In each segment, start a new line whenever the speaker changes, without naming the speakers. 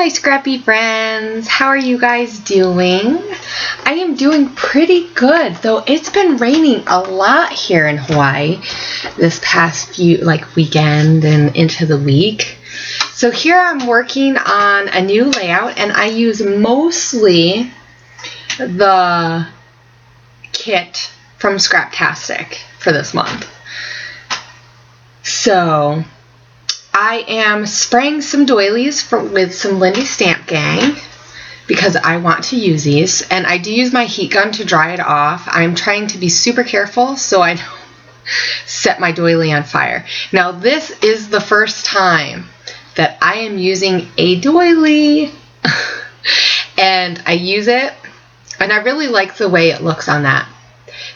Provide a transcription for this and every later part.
my scrappy friends. How are you guys doing? I am doing pretty good, though it's been raining a lot here in Hawaii this past weekend and into the week. So here I'm working on a new layout, and I use mostly the kit from Scraptastic for this month. So I am spraying some doilies with some Lindy Stamp Gang because I want to use these, and I do use my heat gun to dry it off. I'm trying to be super careful so I don't set my doily on fire. Now this is the first time that I am using a doily and I use it, and I really like the way it looks on that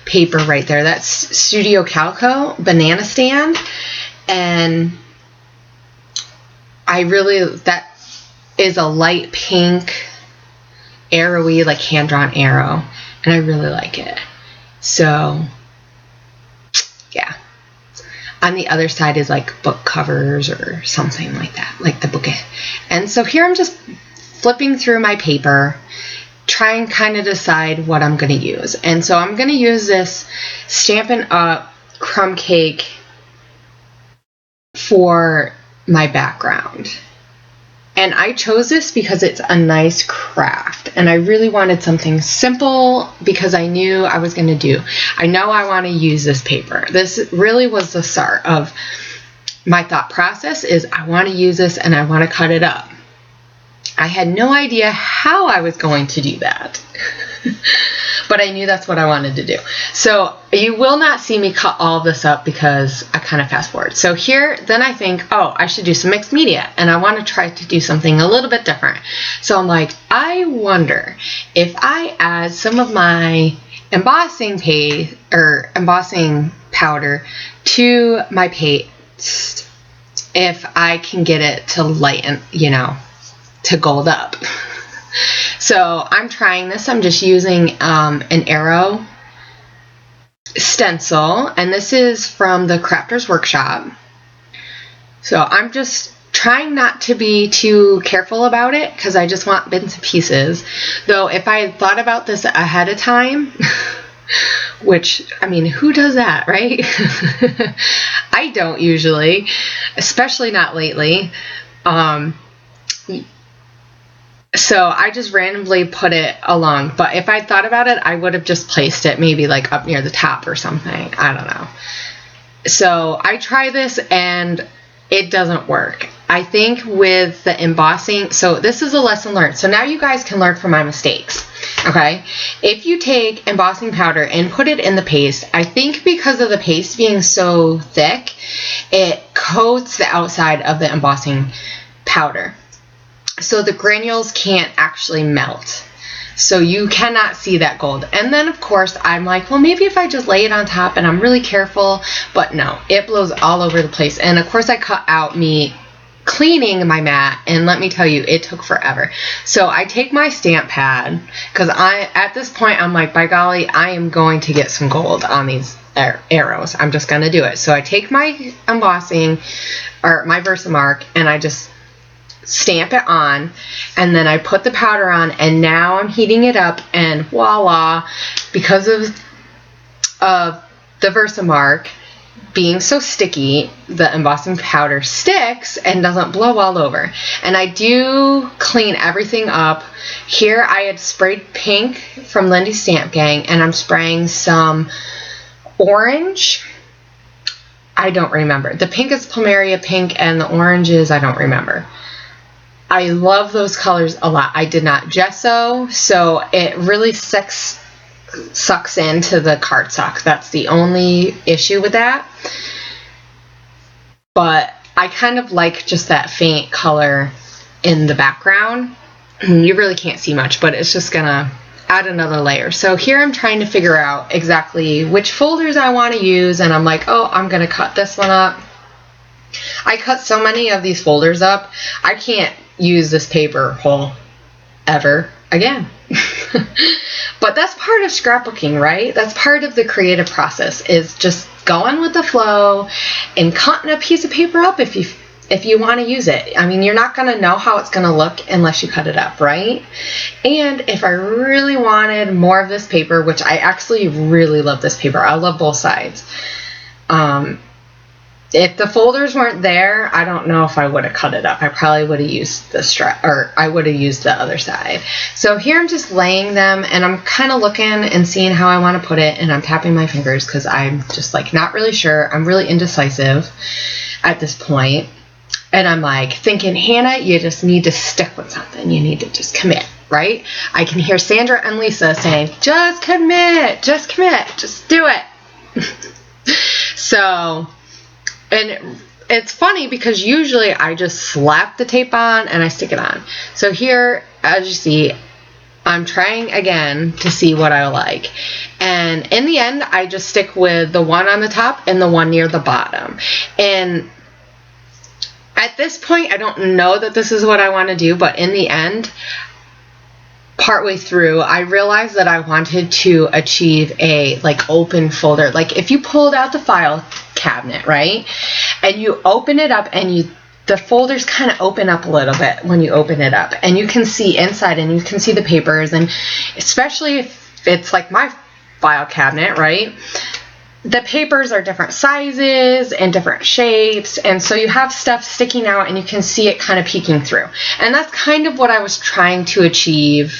paper right there. That's Studio Calico banana stand, and that is a light pink, arrowy, like hand-drawn arrow, and I really like it. So, yeah. On the other side is like book covers or something like that, like the bouquet. And so here I'm just flipping through my paper, trying kind of decide what I'm going to use. And so I'm going to use this Stampin' Up! Crumb Cake for my background, and I chose this because it's a nice craft, and I really wanted something simple because I knew I was going to I know I want to use this paper. This really was the start of my thought process, is I want to use this and I want to cut it up. I had no idea how I was going to do that. But I knew that's what I wanted to do. So you will not see me cut all of this up because I kind of fast forward. So here, then I think, oh, I should do some mixed media, and I want to try to do something a little bit different. So I'm like, I wonder if I add some of my embossing powder to my paste, if I can get it to lighten, to gold up. So I'm trying this. I'm just using an arrow stencil, and this is from the Crafters Workshop. So I'm just trying not to be too careful about it because I just want bits and pieces. Though if I had thought about this ahead of time, which, I mean, who does that, right? I don't usually, especially not lately. So I just randomly put it along, but if I thought about it, I would have just placed it maybe like up near the top or something. I don't know. So I try this and it doesn't work. I think with the embossing, so this is a lesson learned. So now you guys can learn from my mistakes. Okay. If you take embossing powder and put it in the paste, I think because of the paste being so thick, it coats the outside of the embossing powder. So the granules can't actually melt. So you cannot see that gold. And then of course I'm like, well, maybe if I just lay it on top and I'm really careful, but no, it blows all over the place. And of course I cut out me cleaning my mat, and let me tell you, it took forever. So I take my stamp pad, because at this point I'm like, by golly, I am going to get some gold on these arrows. I'm just going to do it. So I take my embossing, or my Versamark, and I just stamp it on, and then I put the powder on, and now I'm heating it up, and voila, because of the Versamark being so sticky, the embossing powder sticks and doesn't blow all over. And I do clean everything up. Here I had sprayed pink from Lindy Stamp Gang, and I'm spraying some orange. I don't remember. The pink is Plumeria pink, and the orange is, I don't remember. I love those colors a lot. I did not gesso, so it really sucks into the cardstock. That's the only issue with that. But I kind of like just that faint color in the background. You really can't see much, but it's just gonna add another layer. So here I'm trying to figure out exactly which folders I want to use, and I'm like, oh, I'm gonna cut this one up. I cut so many of these folders up, I can't use this paper whole ever again. But that's part of scrapbooking, right? That's part of the creative process, is just going with the flow and cutting a piece of paper up if you if you want to use it. I mean, you're not going to know how it's going to look unless you cut it up, right? And if I really wanted more of this paper, which I actually really love this paper, I love both sides. If the folders weren't there, I don't know if I would have cut it up. I probably would have used the strap, or I would have used the other side. So here I'm just laying them, and I'm kind of looking and seeing how I want to put it, and I'm tapping my fingers because I'm just like not really sure. I'm really indecisive at this point. And I'm like thinking, Hannah, you just need to stick with something. You need to just commit, right? I can hear Sandra and Lisa saying, just commit, just do it. So, and it's funny because usually I just slap the tape on and I stick it on. So here, as you see, I'm trying again to see what I like. And in the end, I just stick with the one on the top and the one near the bottom. And at this point, I don't know that this is what I want to do, but in the end, partway through, I realized that I wanted to achieve a open folder. Like if you pulled out the file cabinet, right, and you open it up and the folders kind of open up a little bit when you open it up, and you can see inside and you can see the papers, and especially if it's like my file cabinet, right, the papers are different sizes and different shapes, and so you have stuff sticking out and you can see it kind of peeking through. And that's kind of what I was trying to achieve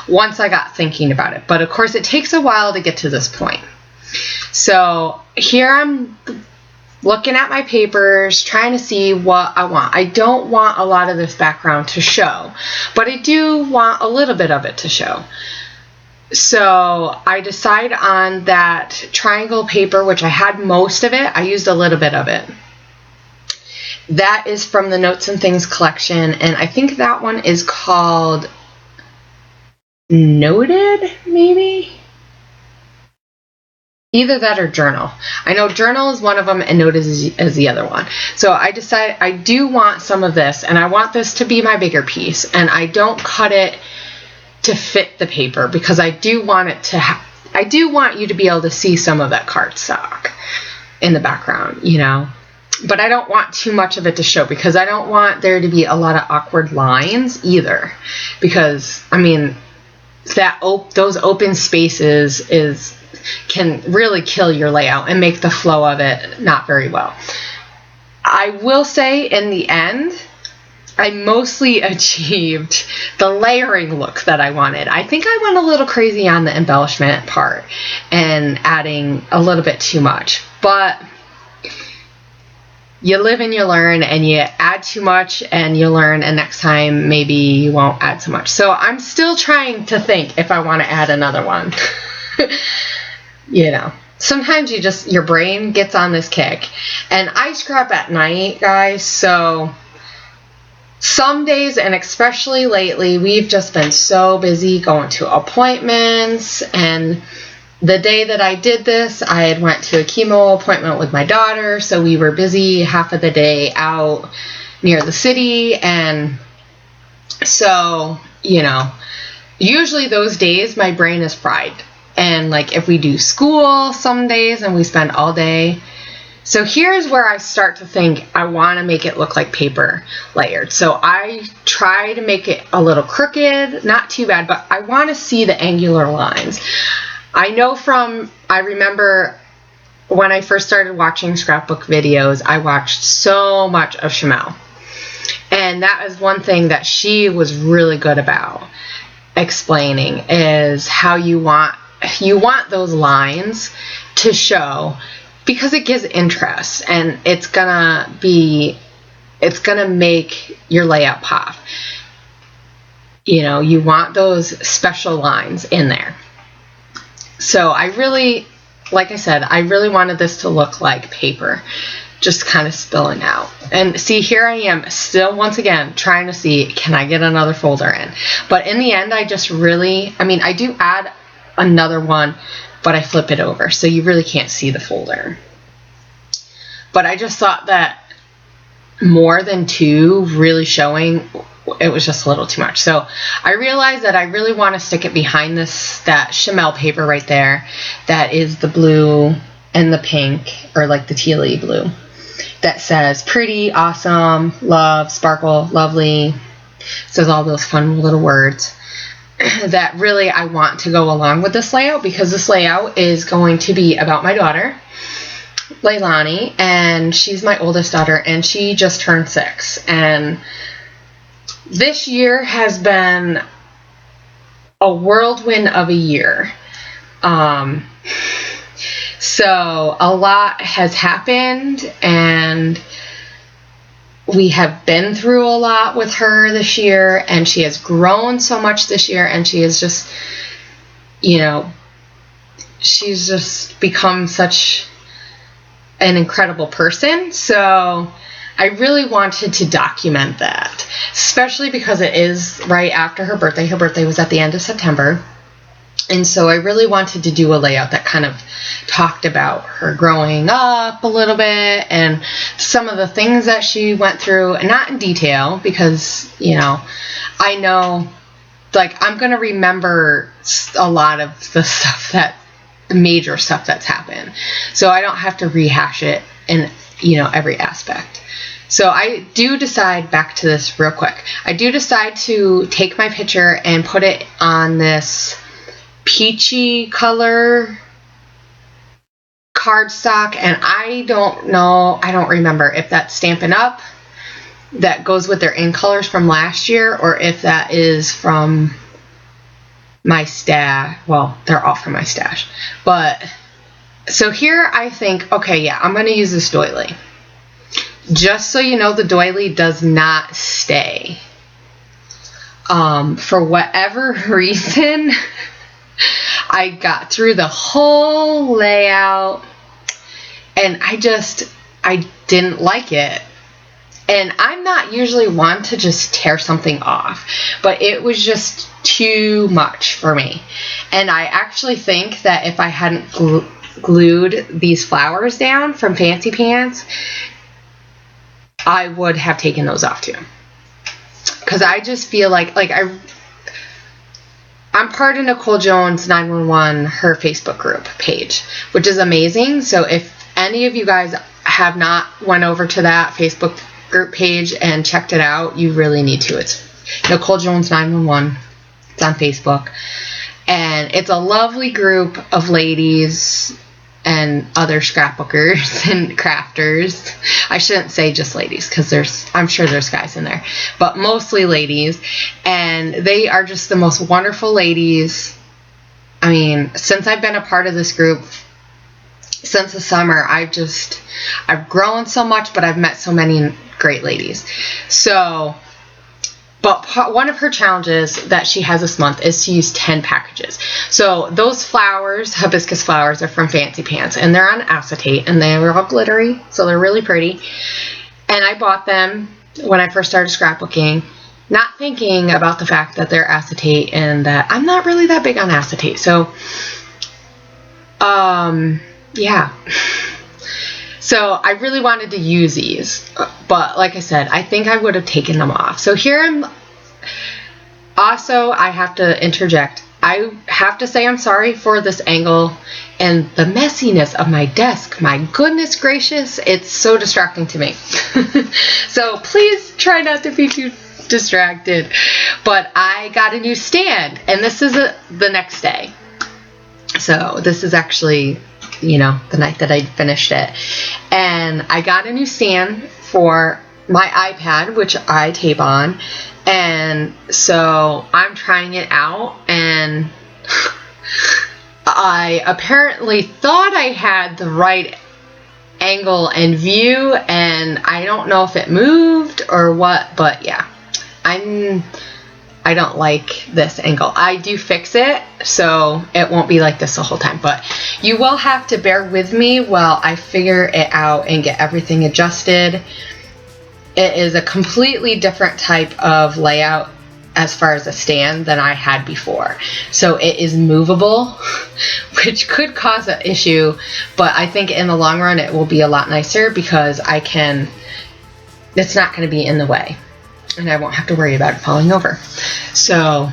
once I got thinking about it. But of course it takes a while to get to this point. So here I'm looking at my papers, trying to see what I want. I don't want a lot of this background to show, but I do want a little bit of it to show. So I decide on that triangle paper, which I had most of it. I used a little bit of it. That is from the Notes and Things collection, and I think that one is called Noted, maybe? Either that or Journal. I know Journal is one of them and Noted is the other one. So I decided I do want some of this, and I want this to be my bigger piece, and I don't cut it to fit the paper because I do want it to I do want you to be able to see some of that cardstock in the background, you know, but I don't want too much of it to show because I don't want there to be a lot of awkward lines either, because I mean those open spaces can really kill your layout and make the flow of it not very well. I will say in the end, I mostly achieved the layering look that I wanted. I think I went a little crazy on the embellishment part and adding a little bit too much. But you live and you learn, and you add too much and you learn, and next time maybe you won't add so much. So I'm still trying to think if I want to add another one. You know, sometimes your brain gets on this kick. And I scrap at night, guys, so some days, and especially lately, we've just been so busy going to appointments. And the day that I did this, I had went to a chemo appointment with my daughter, so we were busy half of the day out near the city. And so, you know, usually those days my brain is fried. And like if we do school some days and we spend all day. So here's where I start to think I want to make it look like paper layered. So I try to make it a little crooked, not too bad, but I want to see the angular lines. I remember when I first started watching scrapbook videos, I watched so much of Shamel. And that is one thing that she was really good about explaining, is how you want those lines to show, because it gives interest and it's gonna make your layout pop. You know, you want those special lines in there. So I really, like I said, I really wanted this to look like paper, just kind of spilling out. And see, here I am still once again trying to see, can I get another folder in? But in the end, I do add another one, but I flip it over, so you really can't see the folder. But I just thought that more than two really showing, it was just a little too much. So I realized that I really want to stick it behind that Shamel paper right there. That is the blue and the pink, or like the tealy blue. that says pretty, awesome, love, sparkle, lovely. Says all those fun little words that really I want to go along with this layout, because this layout is going to be about my daughter, Leilani, and she's my oldest daughter, and she just turned 6. And this year has been a whirlwind of a year. So a lot has happened, and we have been through a lot with her this year, and she has grown so much this year, and she is just, you know, she's just become such an incredible person. So I really wanted to document that, especially because it is right after her birthday. Her birthday was at the end of September. And so I really wanted to do a layout that kind of talked about her growing up a little bit and some of the things that she went through, and not in detail because, you know, I know, like, I'm going to remember a lot of the stuff the major stuff that's happened. So I don't have to rehash it in, you know, every aspect. So I do decide, back to this real quick, I do decide to take my picture and put it on this peachy color cardstock, and I don't remember if that's Stampin' Up! That goes with their in colors from last year, or if that is from my stash. Well, they're all from my stash. But so here I think, okay, yeah, I'm going to use this doily. Just so you know, the doily does not stay. For whatever reason, I got through the whole layout and I didn't like it. And I'm not usually one to just tear something off, but it was just too much for me. And I actually think that if I hadn't glued these flowers down from Fancy Pants, I would have taken those off too. Because I just feel like I'm part of Nicole Jones 911, her Facebook group page, which is amazing. So if any of you guys have not went over to that Facebook group page and checked it out, you really need to. It's Nicole Jones 911. It's on Facebook. And it's a lovely group of ladies and other scrapbookers and crafters. I shouldn't say just ladies, because I'm sure there's guys in there, but mostly ladies. And they are just the most wonderful ladies. I mean, since I've been a part of this group, since the summer, I've grown so much, but I've met so many great ladies. So, but one of her challenges that she has this month is to use 10 packages. So those flowers, hibiscus flowers, are from Fancy Pants, and they're on acetate, and they were all glittery, so they're really pretty. And I bought them when I first started scrapbooking, not thinking about the fact that they're acetate and that I'm not really that big on acetate. So, yeah. So I really wanted to use these, but like I said, I think I would have taken them off. So here I have to interject. I have to say I'm sorry for this angle and the messiness of my desk. My goodness gracious, it's so distracting to me. So please try not to be too distracted. But I got a new stand, and this is the next day. So this is actually, you know, the night that I finished it. And I got a new stand for my iPad, which I tape on. And so I'm trying it out, and I apparently thought I had the right angle and view, and I don't know if it moved or what, but yeah, I don't like this angle. I do fix it, so it won't be like this the whole time, but you will have to bear with me while I figure it out and get everything adjusted. It is a completely different type of layout as far as a stand than I had before. So it is movable, which could cause an issue, but I think in the long run it will be a lot nicer because it's not going to be in the way, and I won't have to worry about it falling over. So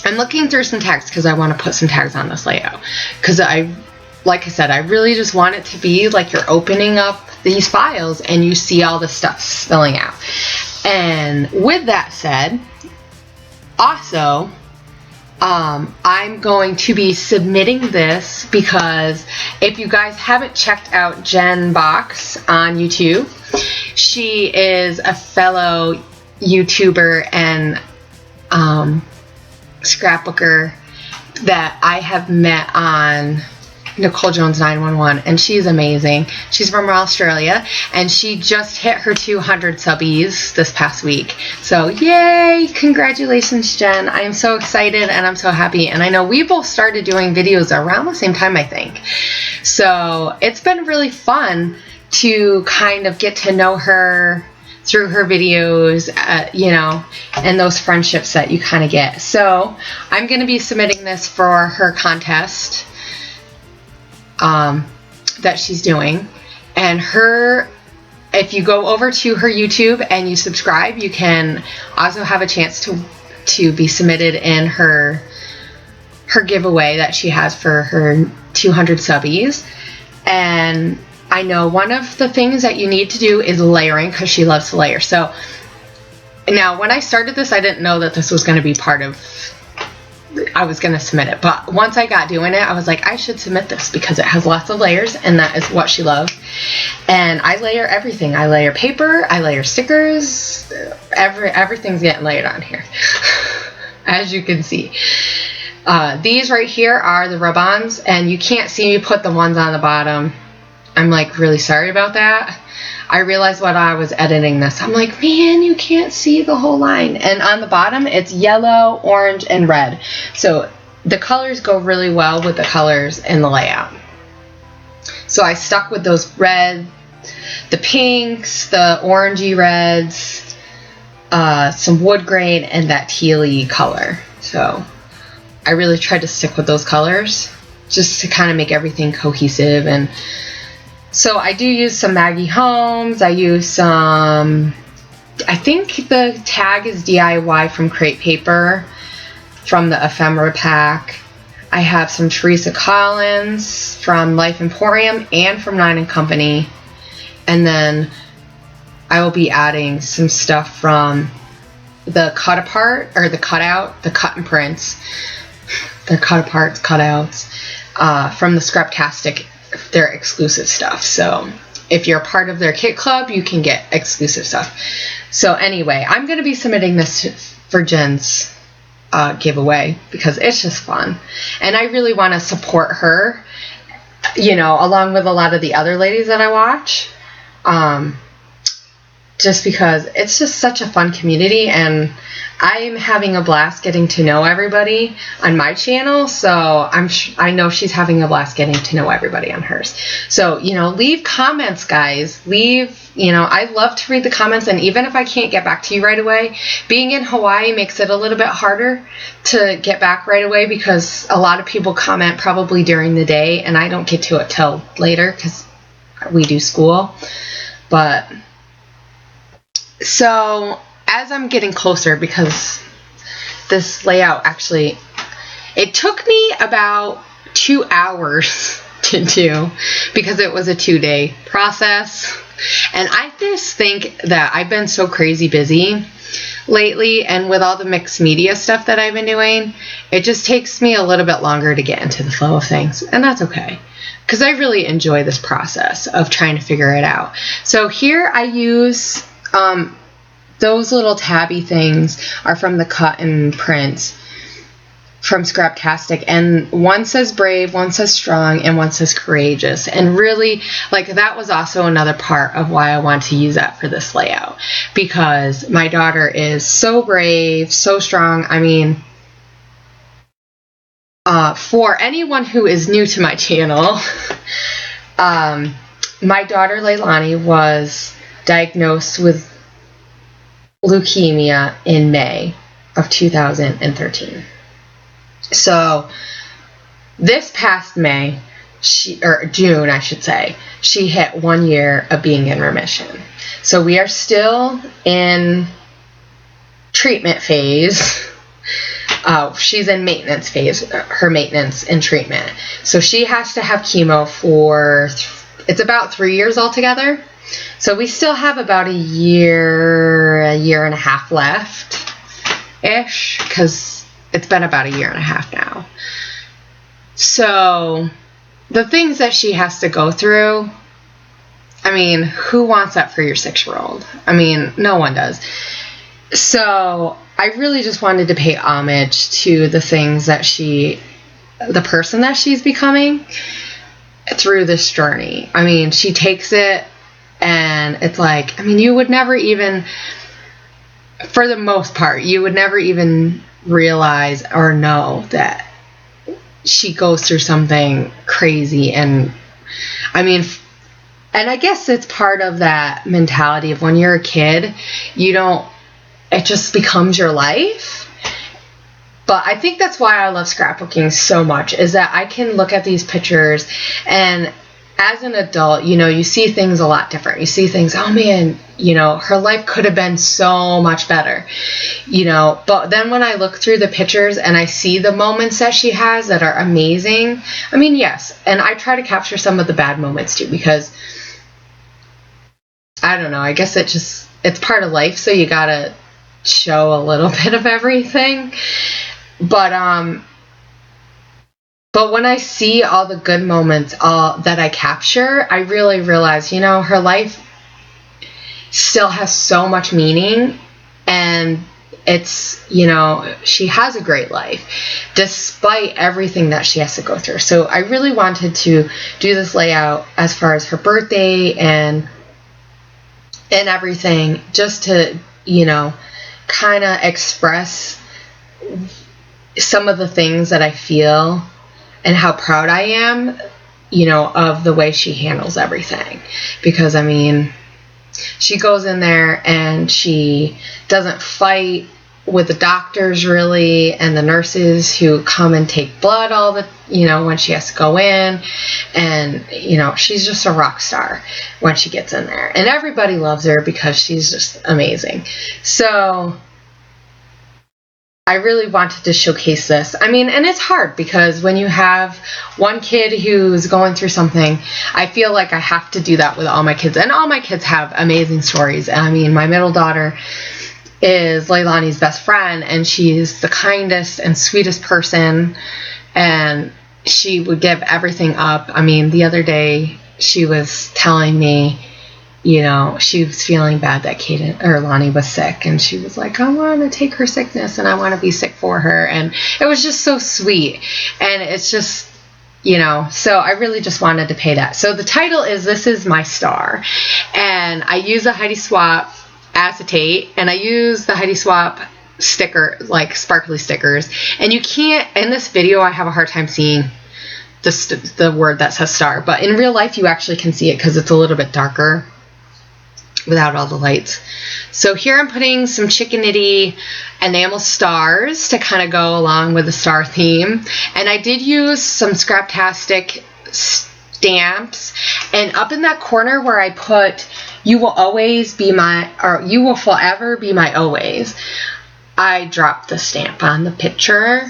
I'm looking through some tags because I want to put some tags on this layout, because I like I said, I really just want it to be like you're opening up these files and you see all the stuff spilling out. And with that said, also, I'm going to be submitting this because if you guys haven't checked out Jen Box on YouTube, she is a fellow YouTuber and scrapbooker that I have met on Nicole Jones 911, and she's amazing. She's from Australia, and she just hit her 200 subbies this past week. So yay, congratulations, Jen. I am so excited and I'm so happy, and I know we both started doing videos around the same time, I think. So it's been really fun to kind of get to know her through her videos, you know, and those friendships that you kind of get. So I'm going to be submitting this for her contest that she's doing, and if you go over to her YouTube and you subscribe, you can also have a chance to be submitted in her giveaway that she has for her 200 subbies. And I know one of the things that you need to do is layering, because she loves to layer. So now when I started this, I didn't know that this was going to be part of, I was going to submit it, but once I got doing it, I was like, I should submit this because it has lots of layers, and that is what she loves. And I layer everything. I layer paper, I layer stickers, everything's getting layered on here, as you can see. These right here are the rub-ons, and you can't see me put the ones on the bottom. I'm like really sorry about that. I realized when I was editing this, I'm like, man, you can't see the whole line. And on the bottom, it's yellow, orange, and red. So the colors go really well with the colors in the layout. So I stuck with those red, the pinks, the orangey reds, some wood grain, and that tealy color. So I really tried to stick with those colors just to kind of make everything cohesive. And so I do use some Maggie Holmes. I use some, I think the tag is DIY from Crate Paper from the ephemera pack. I have some Teresa Collins from Life Emporium and from 9 & Company. And then I will be adding some stuff from the cut apart, or the cutout, the cut and prints. They're cut aparts, cutouts, from the Scraptastic, their exclusive stuff. So if you're a part of their kit club, you can get exclusive stuff. So anyway, I'm going to be submitting this for Jen's giveaway because it's just fun. And I really want to support her, you know, along with a lot of the other ladies that I watch. Just because it's just such a fun community, and I'm having a blast getting to know everybody on my channel, so I know she's having a blast getting to know everybody on hers. So, you know, leave comments, guys. You know, I love to read the comments, and even if I can't get back to you right away, being in Hawaii makes it a little bit harder to get back right away because a lot of people comment probably during the day, and I don't get to it till later because we do school. But so as I'm getting closer, because this layout actually, it took me about 2 hours to do because it was a 2-day process. And I just think that I've been so crazy busy lately, and with all the mixed media stuff that I've been doing, it just takes me a little bit longer to get into the flow of things, and that's okay because I really enjoy this process of trying to figure it out. So here I use those little tabby things are from the cut and prints from Scraptastic, and one says brave, one says strong, and one says courageous. And really, like, that was also another part of why I want to use that for this layout, because my daughter is so brave, so strong. I mean, for anyone who is new to my channel, my daughter Leilani was diagnosed with leukemia in May of 2013. So this past May, June, I should say, she hit 1 year of being in remission. So we are still in treatment phase. She's in maintenance phase, her maintenance and treatment. So she has to have chemo for, it's about 3 years altogether. So we still have about a year and a half left-ish, because it's been about a year and a half now. So the things that she has to go through, I mean, who wants that for your 6-year-old? I mean, no one does. So I really just wanted to pay homage to the things that the person that she's becoming through this journey. I mean, she takes it, and it's like, I mean, you would never even, for the most part, you would never even realize or know that she goes through something crazy. And I mean, and I guess it's part of that mentality of when you're a kid, it just becomes your life. But I think that's why I love scrapbooking so much, is that I can look at these pictures, and as an adult, you see things a lot different. You see things, oh man, her life could have been so much better, but then when I look through the pictures and I see the moments that she has that are amazing, I mean, yes, and I try to capture some of the bad moments too, because I don't know, I guess it's part of life, so you gotta show a little bit of everything. But when I see all the good moments that I capture, I really realize, her life still has so much meaning, and it's, she has a great life despite everything that she has to go through. So I really wanted to do this layout as far as her birthday and everything, just to, kind of express some of the things that I feel and how proud I am, of the way she handles everything. Because, I mean, she goes in there and she doesn't fight with the doctors really, and the nurses who come and take blood when she has to go in. And, she's just a rock star when she gets in there. And everybody loves her because she's just amazing. So I really wanted to showcase this. I mean, and it's hard because when you have one kid who's going through something, I feel like I have to do that with all my kids. And all my kids have amazing stories. I mean, my middle daughter is Leilani's best friend, and she's the kindest and sweetest person, and she would give everything up. I mean, the other day she was telling me, she was feeling bad that Lonnie was sick, and she was like, I want to take her sickness and I want to be sick for her. And it was just so sweet. And it's just, so I really just wanted to pay that. So the title is This Is My Star. And I use a Heidi Swapp acetate, and I use the Heidi Swapp sticker, like sparkly stickers. And you can't, in this video, I have a hard time seeing the word that says star, but in real life you actually can see it because it's a little bit darker without all the lights. So here I'm putting some chickenity enamel stars to kind of go along with the star theme. And I did use some Scraptastic stamps. And up in that corner where I put, you will always be my, or you will forever be my always, I dropped the stamp on the picture.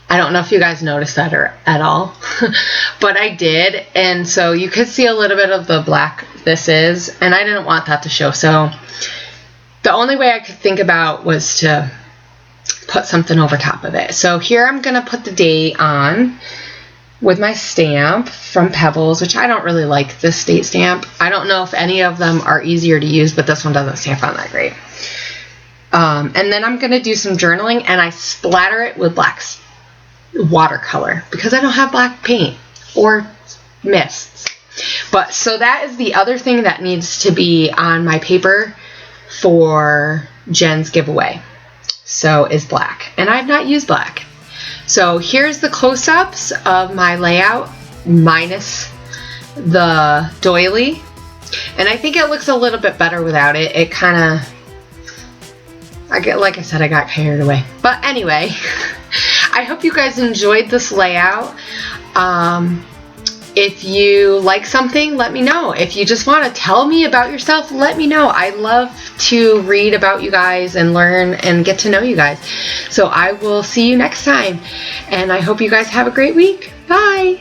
I don't know if you guys noticed that at all, but I did. And so you could see a little bit of the black this is, and I didn't want that to show. So the only way I could think about was to put something over top of it. So here I'm going to put the date on with my stamp from Pebbles, which I don't really like this date stamp. I don't know if any of them are easier to use, but this one doesn't stamp on that great. And then I'm going to do some journaling, and I splatter it with black watercolor because I don't have black paint or mists. But so that is the other thing that needs to be on my paper for Jen's giveaway. So is black, and I've not used black. So here's the close-ups of my layout minus the doily, and I think it looks a little bit better without it. It kind of, like I said, I got carried away. But anyway, I hope you guys enjoyed this layout. If you like something, let me know. If you just want to tell me about yourself, let me know. I love to read about you guys and learn and get to know you guys. So I will see you next time. And I hope you guys have a great week. Bye.